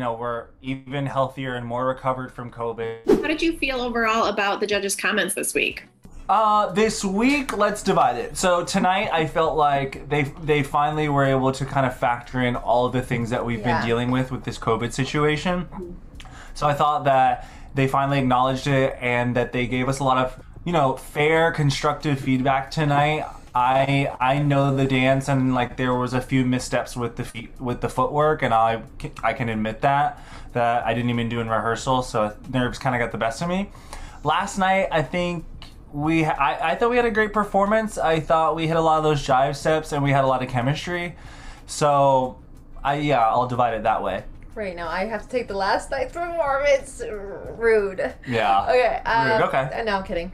we're even healthier and more recovered from COVID. How did you feel overall about the judges' comments this week? This week, let's divide it. So tonight, I felt like they finally were able to kind of factor in all of the things that we've been dealing with this COVID situation. So I thought that they finally acknowledged it and that they gave us a lot of, fair, constructive feedback tonight. I know the dance, and like there was a few missteps with the footwork, and I can admit that I didn't even do in rehearsal, so nerves kind of got the best of me. Last night, I think I thought we had a great performance. I thought we hit a lot of those jive steps, and we had a lot of chemistry. So, I'll divide it that way. Right, now I have to take the last night's performance. Rude. Yeah. Okay. Rude. Okay. No, I'm kidding.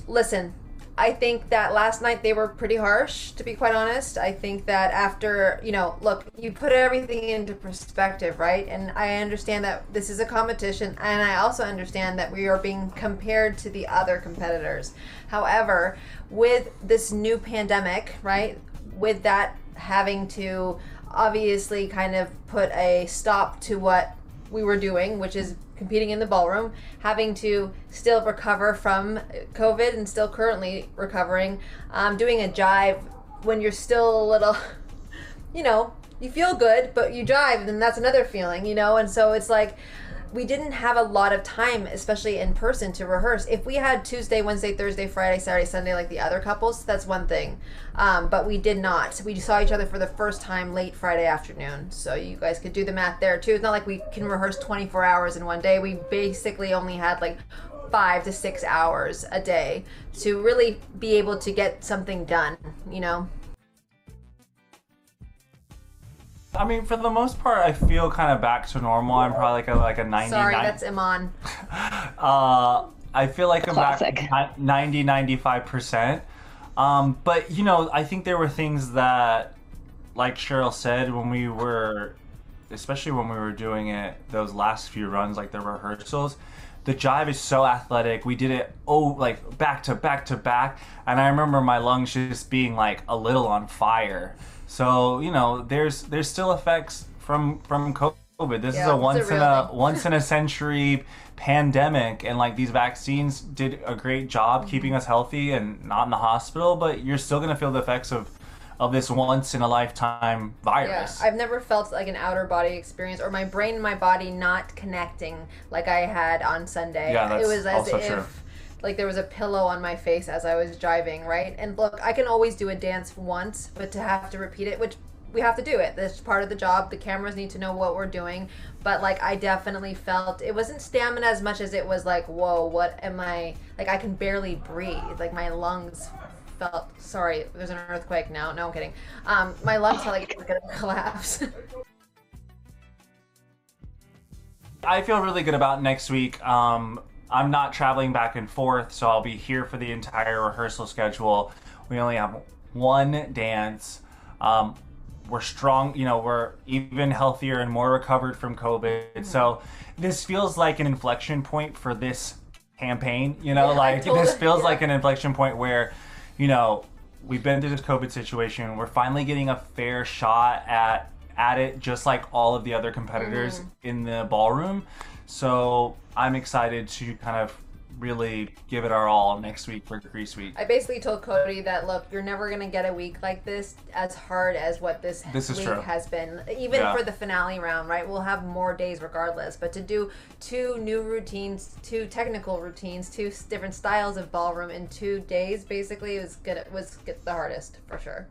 Listen, I think that last night they were pretty harsh, to be quite honest. I think that after, look, you put everything into perspective, right? And I understand that this is a competition, and I also understand that we are being compared to the other competitors. However, with this new pandemic, right, with that having to obviously kind of put a stop to what we were doing, which is competing in the ballroom, having to still recover from COVID and still currently recovering, doing a jive when you're still a little, you feel good, but you jive, and that's another feeling, and so it's like, we didn't have a lot of time, especially in person, to rehearse. If we had Tuesday, Wednesday, Thursday, Friday, Saturday, Sunday like the other couples, that's one thing. But we did not. We saw each other for the first time late Friday afternoon. So you guys could do the math there too. It's not like we can rehearse 24 hours in one day. We basically only had like 5 to 6 hours a day to really be able to get something done, I mean, for the most part, I feel kind of back to normal. I'm probably like a 90. Sorry, that's Iman. I feel like I'm Classic. back 90, 95%. But, I think there were things that, like Cheryl said, especially when we were doing it, those last few runs, like the rehearsals, the jive is so athletic. We did it, like back to back to back. And I remember my lungs just being like a little on fire. So, there's still effects from COVID. This is a once in a century pandemic, and like these vaccines did a great job keeping us healthy and not in the hospital, but you're still going to feel the effects of this once in a lifetime virus. Yeah, I've never felt like an outer body experience, or my brain and my body not connecting like I had on Sunday. Yeah, that's it was as also if true. Like there was a pillow on my face as I was driving, right? And look, I can always do a dance once, but to have to repeat it, which we have to do it. That's part of the job. The cameras need to know what we're doing. But like I definitely felt, it wasn't stamina as much as it was like, whoa, what am I, like I can barely breathe. Like my lungs felt, sorry, there's an earthquake now. No, I'm kidding. My lungs felt like it was gonna collapse. I feel really good about next week. I'm not traveling back and forth, so I'll be here for the entire rehearsal schedule. We only have one dance. We're strong, we're even healthier and more recovered from COVID. So this feels like an inflection point for this campaign, this feels like an inflection point where, we've been through this COVID situation. We're finally getting a fair shot at it, just like all of the other competitors in the ballroom. So I'm excited to kind of really give it our all next week for Grease Week. I basically told Kody that, look, you're never going to get a week like this as hard as what this week has been. Even for the finale round, right? We'll have more days regardless. But to do 2 new routines, 2 technical routines, 2 different styles of ballroom in 2 days, basically, was the hardest, for sure.